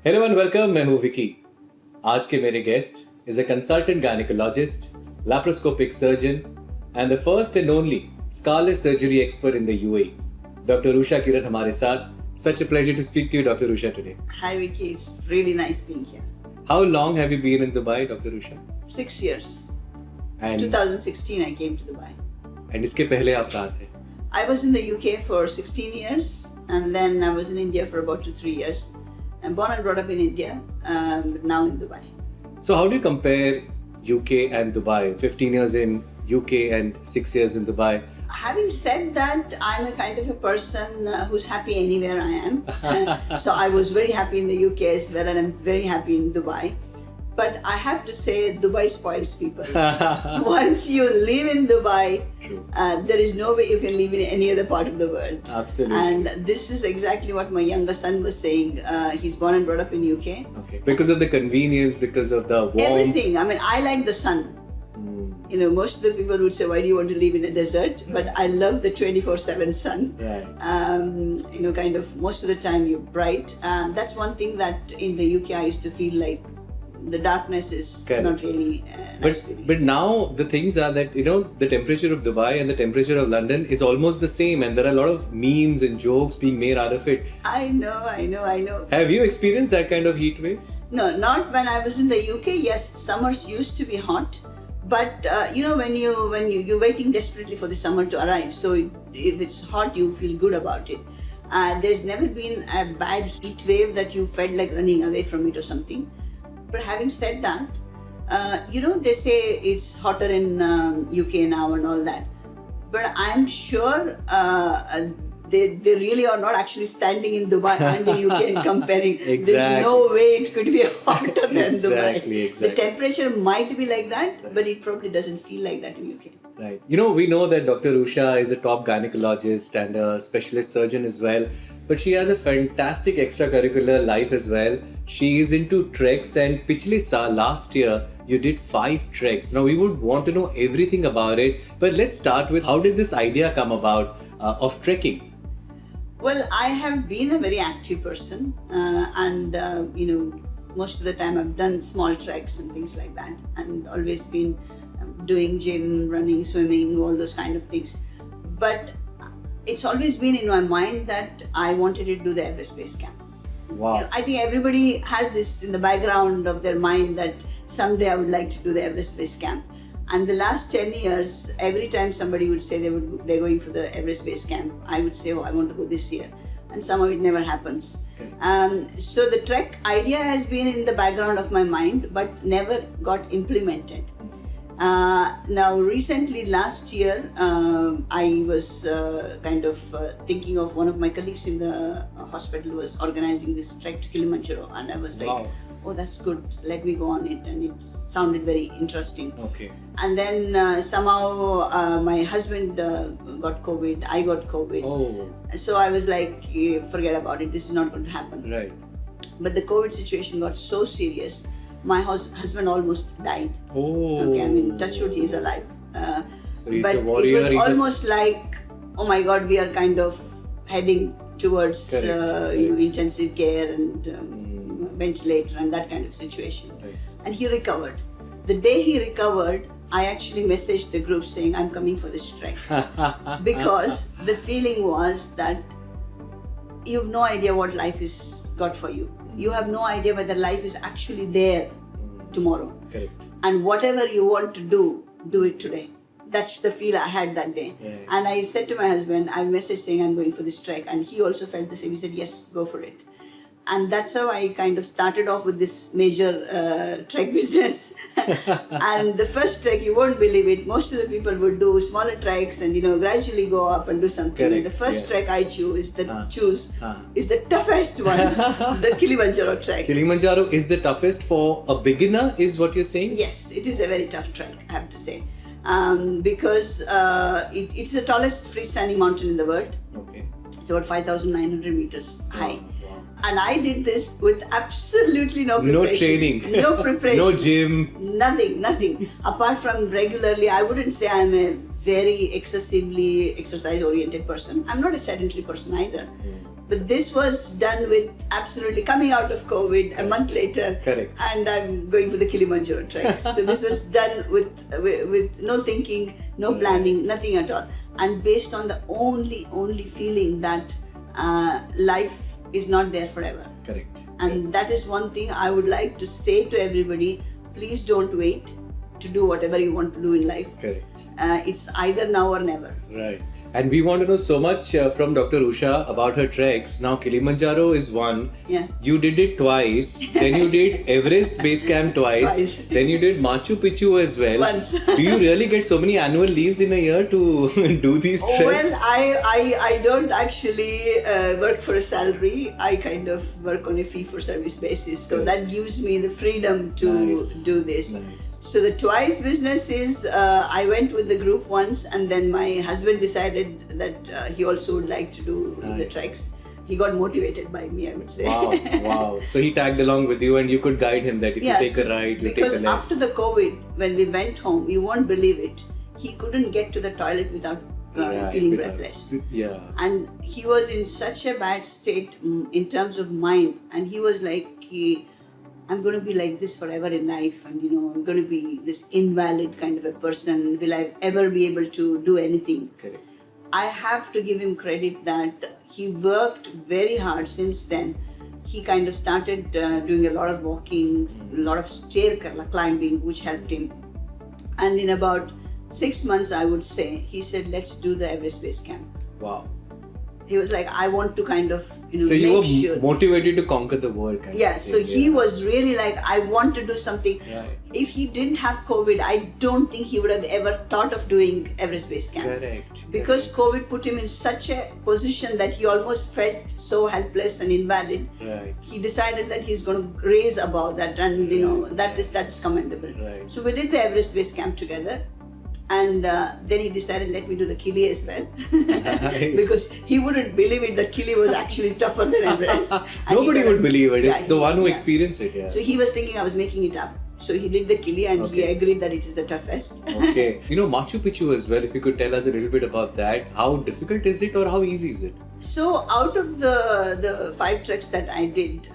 Hello and welcome, मैं हूँ विकी। आज के मेरे guest is a consultant gynecologist, laparoscopic surgeon and the first and only Scarless Surgery expert in the UAE. Dr Usha Kiran हमारे साथ. Such a pleasure to speak to you, Dr Usha, today. Hi Vicky, it's really nice being here. How long have you been in Dubai, Dr Usha? 6 years. And 2016 I came to Dubai. and इसके पहले आप कहाँ थे? I was in the UK for 16 years and then I was in India for about 2-3 years. I'm born and brought up in India, but now in Dubai. So how do you compare UK and Dubai? 15 years in UK and 6 years in Dubai. Having said that, I'm a kind of a person who's happy anywhere I am. So I was very happy in the UK as well and I'm very happy in Dubai. But I have to say, Dubai spoils people. Once you live in Dubai, there is no way you can live in any other part of the world. Absolutely. And this is exactly what my younger son was saying. He's born and brought up in UK. Okay. Because of the convenience, because of the warmth. Everything. I mean, I like the sun. You know, most of the people would say, why do you want to live in a desert? But I love the 24/7 sun. Right. You know, kind of most of the time you're bright. That's one thing that in the UK I used to feel like the darkness is Correct. not really nice to me. But now the things are that, you know, the temperature of Dubai and the temperature of London is almost the same, and there are a lot of memes and jokes being made out of it. I know. Have you experienced that kind of heat wave? No, not when I was in the UK. Yes, summers used to be hot, but you know, when you're waiting desperately for the summer to arrive. So if it's hot, you feel good about it. There's never been a bad heat wave that you felt like running away from it or something. But having said that, you know, they say it's hotter in UK now and all that. But I'm sure they really are not actually standing in Dubai and the UK and comparing. Exactly. There's no way it could be hotter than Dubai. Exactly. The temperature might be like that, but it probably doesn't feel like that in UK. Right. You know, we know that Dr. Usha is a top gynecologist and a specialist surgeon as well. But she has a fantastic extracurricular life as well. She is into treks, and पिछले साल last year you did 5 treks. Now we would want to know everything about it, but let's start with how did this idea come about of trekking? Well, I have been a very active person, and you know, most of the time I've done small treks and things like that, and always been doing gym, running, swimming, all those kind of things. But it's always been in my mind that I wanted to do the Everest Base Camp. Wow. I think everybody has this in the background of their mind that someday I would like to do the Everest Base Camp. And the last 10 years, every time somebody would say they're going for the Everest Base Camp, I would say, oh, I want to go this year. And somehow it never happens. So the trek idea has been in the background of my mind, but never got implemented. Now recently last year I was kind of thinking of one of my colleagues in the hospital was organizing this trek to Killimanjaro, and I was like, wow. Oh, that's good, let me go on it, and it sounded very interesting. Okay. And then somehow my husband got COVID, I got COVID. Oh. So I was like, forget about it, this is not going to happen. Right. But the COVID situation got so serious. My husband almost died. Oh. Okay, I mean, touch wood, he's alive. So he's but a warrior. it was almost like, oh my God, we are kind of heading towards you know, intensive care and ventilator and that kind of situation. Right. And he recovered. The day he recovered, I actually messaged the group saying, I'm coming for this trek. Because the feeling was that you have no idea what life is got for you. You have no idea whether life is actually there tomorrow. Correct. And whatever you want to do it today. That's the feel I had that day. Yeah. And I said to my husband, I messaged saying I'm going for this trek, and he also felt the same. He said, yes, go for it. And that's how I kind of started off with this major trek business. And the first trek, you won't believe it, most of the people would do smaller treks and, you know, gradually go up and do something. Correct. And the first trek I choose is the toughest one, the Killimanjaro trek. Killimanjaro is the toughest for a beginner, is what you're saying? Yes, it is a very tough trek, I have to say. Because it's the tallest freestanding mountain in the world. Okay. It's about 5,900 meters high. Wow. And I did this with absolutely no preparation. No training. No preparation. No gym. Nothing. Apart from regularly, I wouldn't say I'm a very excessively exercise-oriented person. I'm not a sedentary person either. But this was done with absolutely coming out of COVID a month later. Correct. And I'm going for the Killimanjaro trek. So this was done with no thinking, no planning, nothing at all. And based on the only feeling that life is not there forever. Correct. And that is one thing I would like to say to everybody. Please don't wait to do whatever you want to do in life. Correct. It's either now or never. Right. And we want to know so much from Dr. Usha about her treks. Now, Killimanjaro is one. Yeah. You did it twice. Then you did Everest Base Camp twice. Then you did Machu Picchu as well. Once. Do you really get so many annual leaves in a year to do these treks? Well, I don't actually work for a salary. I kind of work on a fee-for-service basis. So that gives me the freedom to do this. Nice. So the twice business is, I went with the group once, and then my husband decided that he also would like to do the treks. He got motivated by me, I would say. Wow. So he tagged along with you and you could guide him that if you take a right, you take a left. Because after the COVID, when we went home, you won't believe it, he couldn't get to the toilet without feeling breathless. Yeah. And he was in such a bad state in terms of mind, and he was like, I'm going to be like this forever in life, and I'm going to be this invalid kind of a person. Will I ever be able to do anything? Correct. I have to give him credit that he worked very hard since then. He kind of started doing a lot of walking, a lot of stair climbing, which helped him. And in about 6 months, I would say, he said, let's do the Everest Base Camp. Wow. He was like, I want to kind of, so you were motivated to conquer the world. So he was really like, I want to do something. Right. If he didn't have COVID, I don't think he would have ever thought of doing Everest Base Camp. Correct. Because COVID put him in such a position that he almost felt so helpless and invalid. Right. He decided that he's going to raise above that, and that is commendable. Right. So we did the Everest Base Camp together. And then he decided, let me do the Kili as well. Nice. Because he wouldn't believe it that Kili was actually tougher than Everest. Nobody would believe it. It's the one who experienced it. Yeah. So he was thinking I was making it up. So he did the Kili, and he agreed that it is the toughest. Okay. Machu Picchu as well, if you could tell us a little bit about that. How difficult is it or how easy is it? So out of the 5 treks that I did,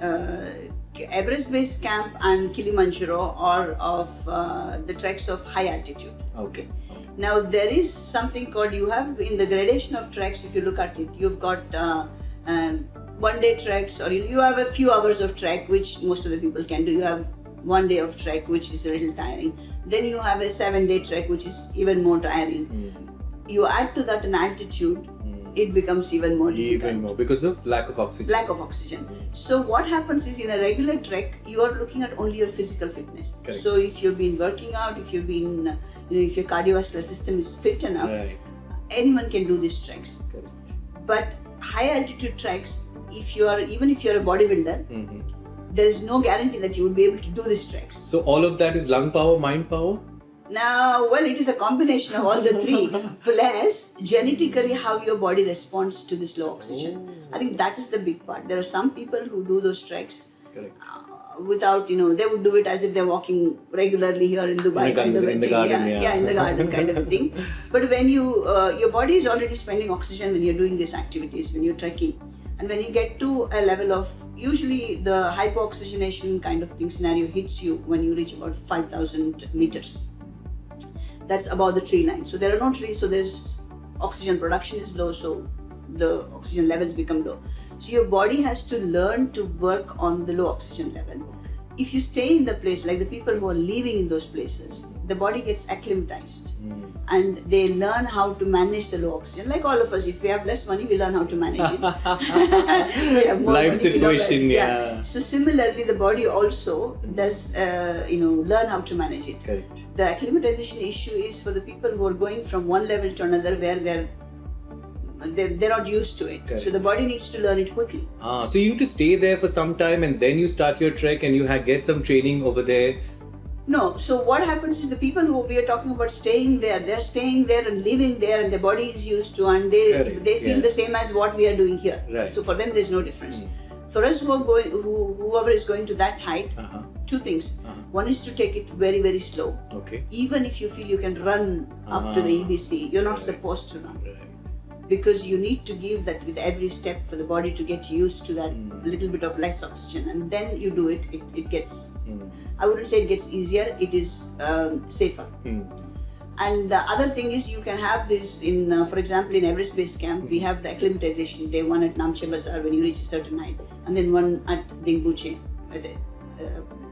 Everest Base Camp and Killimanjaro are of the treks of high altitude. Okay. Now there is something called, you have in the gradation of treks, if you look at it, you've got 1 day treks, or you have a few hours of trek, which most of the people can do. You have 1 day of trek, which is a little tiring. Then you have a 7-day trek, which is even more tiring. You add to that an altitude, it becomes even more difficult. Even more, because of lack of oxygen. So what happens is, in a regular trek, you are looking at only your physical fitness. Correct. So if you've been working out, if you've been, if your cardiovascular system is fit enough, anyone can do these treks. Correct. But high altitude treks, even if you're a bodybuilder, there is no guarantee that you will be able to do these treks. So all of that is lung power, mind power? Now, well, it is a combination of all the 3, plus genetically how your body responds to this low oxygen. I think that is the big part. There are some people who do those treks without, they would do it as if they're walking regularly here in Dubai. In the garden, in the garden kind of a thing. But when your body is already spending oxygen when you're doing these activities, when you're trekking. And when you get to a level of, usually the hypooxygenation kind of thing scenario hits you when you reach about 5,000 meters. That's above the tree line. So there are no trees, so there's oxygen production is low, so the oxygen levels become low. So your body has to learn to work on the low oxygen level. If you stay in the place, like the people who are living in those places, the body gets acclimatized and they learn how to manage the low oxygen. Like all of us, if we have less money, we learn how to manage it. We have more life money, situation, So similarly, the body also does, learn how to manage it. Correct. The acclimatization issue is for the people who are going from one level to another where they're not used to it. Correct. So the body needs to learn it quickly. So you need to stay there for some time and then you start your trek and you get some training over there. No, so what happens is the people who we are talking about staying there, they're staying there and living there and their body is used to, and they feel the same as what we are doing here. Right. So for them there's no difference. For us whoever is going to that height, 2 things. One is to take it very, very slow. Okay. Even if you feel you can run up to the EBC, you're not supposed to run. Right. because you need to give that with every step for the body to get used to that little bit of less oxygen, and then you do it. It gets. I wouldn't say it gets easier. It is safer. And the other thing is you can have this in, for example, in Everest Base Camp, we have the acclimatization day, one at Namche Bazaar when you reach a certain height, and then one at Dingbuche at the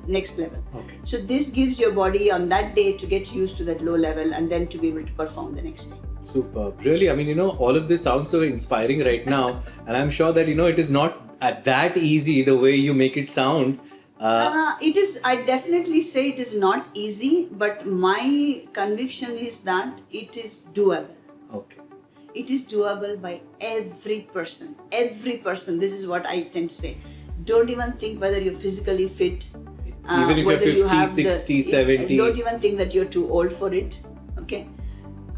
next level. Okay. So this gives your body on that day to get used to that low level and then to be able to perform the next day. Superb. Really, I mean, all of this sounds so inspiring right now, and I'm sure that, it is not that easy the way you make it sound. It is. I definitely say it is not easy, but my conviction is that it is doable. Okay. It is doable by every person. Every person. This is what I tend to say. Don't even think whether you're physically fit. Even if you're 50, 60, 70. Don't even think that you're too old for it. Okay.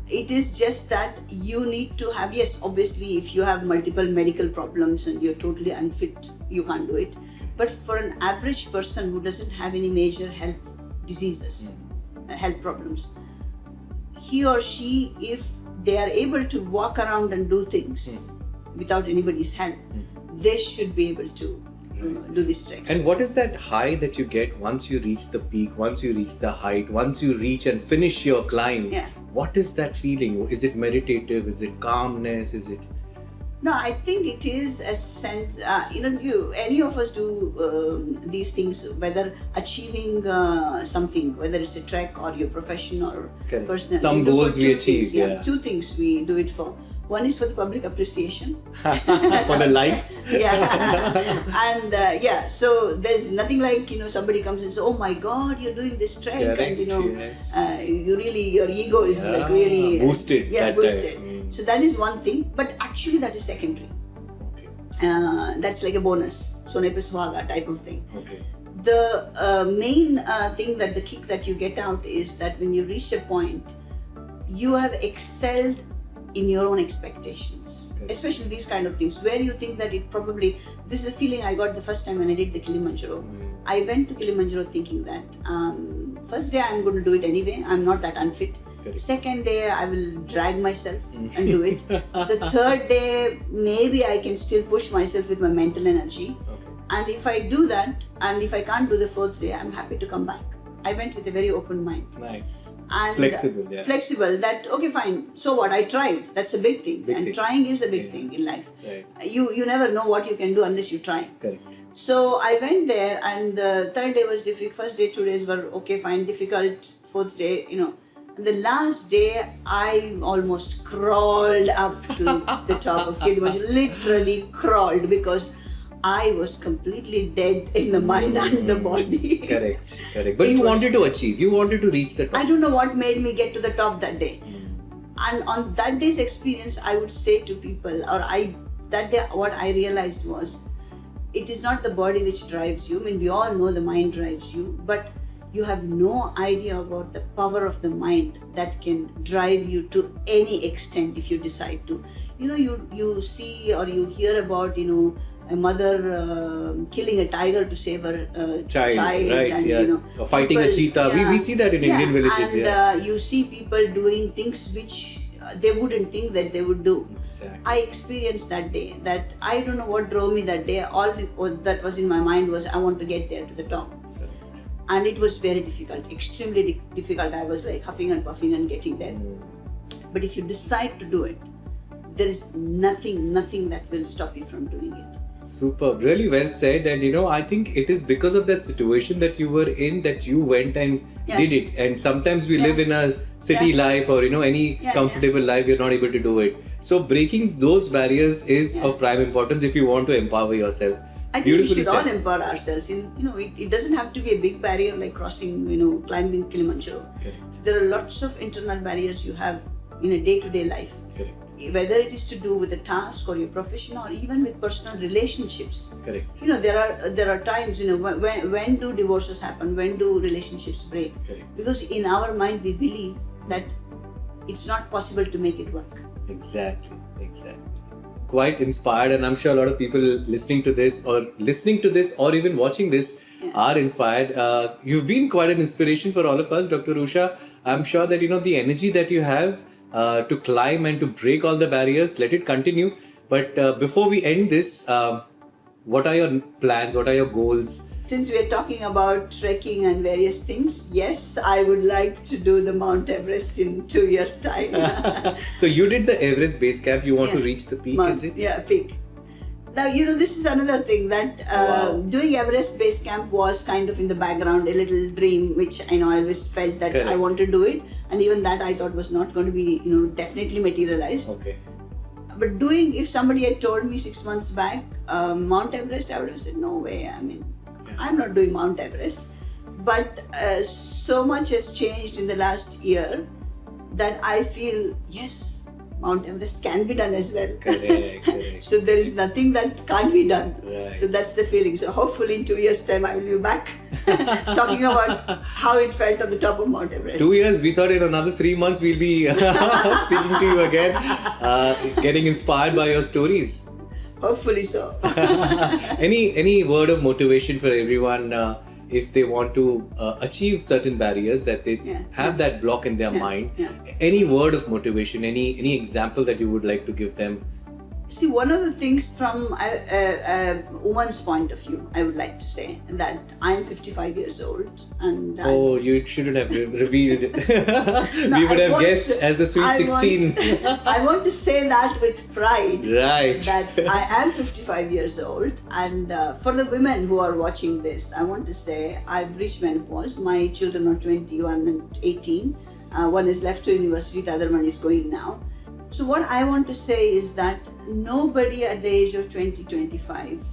It is just that you need to have, yes, obviously, if you have multiple medical problems and you're totally unfit, you can't do it. But for an average person who doesn't have any major health diseases, health problems, he or she, if they are able to walk around and do things without anybody's help, they should be able to do these treks. And what is that high that you get once you reach the peak, once you reach the height, once you reach and finish your climb? Yeah. What is that feeling? Is it meditative? Is it calmness? Is it... No, I think it is a sense, any of us do these things, whether achieving something, whether it's a trek or your profession or personal. Some goals we achieve, Two things we do it for. One is for the public appreciation. For the likes. And so there's nothing like, somebody comes and says, oh my God, you're doing this trek. Correct, and, yes. you really, your ego is like really boosted. Boosted. So that is one thing, but actually that is secondary. Okay. That's like a bonus, Sonepe Swaga type of thing. Okay. The main thing that the kick that you get out is that when you reach a point, you have excelled in your own expectations. Okay. Especially these kind of things where you think that it probably, this is a feeling I got the first time when I did the Killimanjaro. I went to Killimanjaro thinking that first day I'm going to do it anyway, I'm not that unfit. Correct. Second day I will drag myself and do it. The third day maybe I can still push myself with my mental energy. Okay. And if I do that, and if I can't do the fourth day, I'm happy to come back. I went with a very open mind. Nice. And flexible, yeah. Flexible, that, okay, fine. So what? I tried. That's a big thing. Big thing. Trying is a big thing in life. Right. You never know what you can do unless you try. Correct. So I went there, and the third day was difficult. First day, 2 days were okay, fine, difficult. Fourth day, And the last day, I almost crawled up to the top of Killimanjaro. Literally crawled, because I was completely dead in the mind and the body. Correct. But you wanted to achieve. You wanted to reach the top. I don't know what made me get to the top that day. And on that day's experience, I would say to people, that day what I realized was, it is not the body which drives you. I mean, we all know the mind drives you, but you have no idea about the power of the mind that can drive you to any extent if you decide to. You see or you hear about, a mother killing a tiger to save her child, right? And, or fighting a cheetah. We see that in Indian villages. And you see people doing things which they wouldn't think that they would do. Exactly. I experienced that day. That I don't know what drove me that day. All that was in my mind was I want to get there to the top. And it was very difficult, extremely difficult. I was like huffing and puffing and getting there. But if you decide to do it, there is nothing that will stop you from doing it. Superb, really well said. And I think it is because of that situation that you were in that you went and did it. And sometimes we live in a city life or any comfortable life, you're not able to do it. So breaking those barriers is of prime importance if you want to empower yourself. I think we should all empower ourselves. It doesn't have to be a big barrier like crossing, climbing Killimanjaro. Correct. There are lots of internal barriers you have in a day-to-day life. Correct. Whether it is to do with a task or your profession or even with personal relationships. Correct. There are times, when do divorces happen? When do relationships break? Correct. Because in our mind we believe that it's not possible to make it work. Exactly. Quite inspired, and I'm sure a lot of people listening to this or even watching this are inspired. You've been quite an inspiration for all of us, Dr. Usha. I'm sure that the energy that you have to climb and to break all the barriers. Let it continue. But before we end this, what are your plans? What are your goals? Since we are talking about trekking and various things, yes, I would like to do the Mount Everest in 2 years' time. So you did the Everest Base Camp. You want to reach the peak, is it? Yeah, peak. Now, this is another thing that doing Everest Base Camp was kind of in the background, a little dream, which I always felt that I want to do it. And even that I thought was not going to be, definitely materialized. Okay. But if somebody had told me 6 months back, Mount Everest, I would have said, no way. I'm not doing Mount Everest. But so much has changed in the last year that I feel, yes, Mount Everest can be done as well. Correct. So there is nothing that can't be done. Right. So that's the feeling. So hopefully in 2 years' time I will be back talking about how it felt on the top of Mount Everest. 2 years, we thought in another 3 months we'll be speaking to you again, getting inspired by your stories. Hopefully so. Any word of motivation for everyone if they want to achieve certain barriers, that they have that block in their mind? Any word of motivation, any example that you would like to give them? See, one of the things from a woman's point of view, I would like to say that I'm 55 years old and... you shouldn't have revealed it. We would have guessed as the sweet 16. I want to say that with pride. Right. That I am 55 years old, and for the women who are watching this, I want to say I've reached menopause. My children are 21 and 18. One is left to university, the other one is going now. So what I want to say is that nobody at the age of 20, 25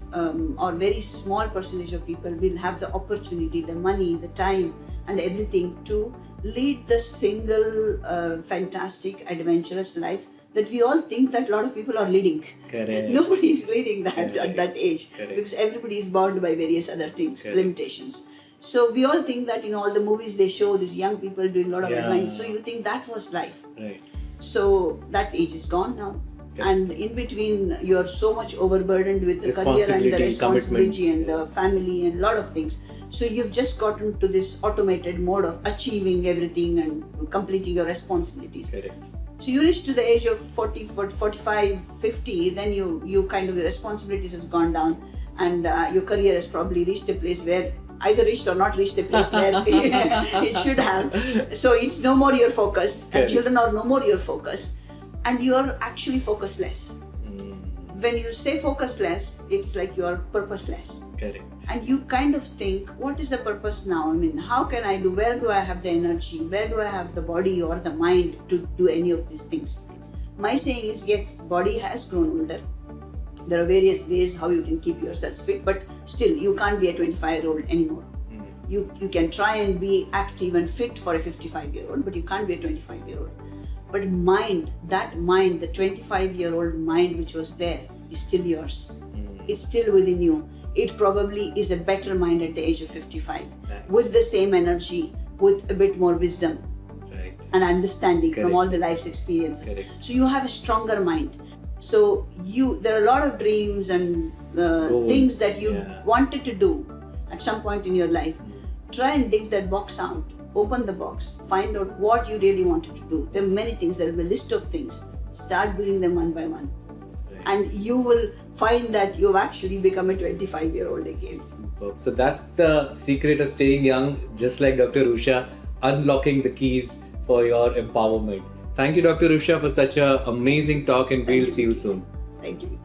or very small percentage of people will have the opportunity, the money, the time and everything to lead the single fantastic adventurous life that we all think that a lot of people are leading. Correct. Nobody is leading that at that age. Correct. Because everybody is bound by various other things, limitations. So we all think that all the movies they show these young people doing a lot of adventure. So you think that was life. Right. So that age is gone now. And in between, you're so much overburdened with the career and the responsibility and the family and a lot of things. So you've just gotten to this automated mode of achieving everything and completing your responsibilities. Correct. So you reach to the age of 40, 45, 50, then you kind of, the responsibilities has gone down and your career has probably reached a place where either reached or not reached a place where it should have. So it's no more your focus, and children are no more your focus, and you're actually focusless. When you say focusless, it's like you're purposeless. Correct. And you kind of think, what is the purpose now? How can I do, where do I have the energy, where do I have the body or the mind to do any of these things? My saying is, yes, body has grown older. There are various ways how you can keep yourself fit, but still you can't be a 25-year-old anymore. You can try and be active and fit for a 55-year-old, but you can't be a 25-year-old. But mind, the 25-year-old mind which was there is still yours. It's still within you. It probably is a better mind at the age of 55, with the same energy, with a bit more wisdom and understanding from all the life's experiences. So you have a stronger mind. So there are a lot of dreams and things that you wanted to do at some point in your life. Try and dig that box out, open the box, find out what you really wanted to do. There are many things, there will be a list of things. Start doing them one by one. And you will find that you've actually become a 25-year-old again. Superb. So that's the secret of staying young, just like Dr. Usha, unlocking the keys for your empowerment. Thank you, Dr. Usha, for such an amazing talk, and we'll see you soon. Thank you.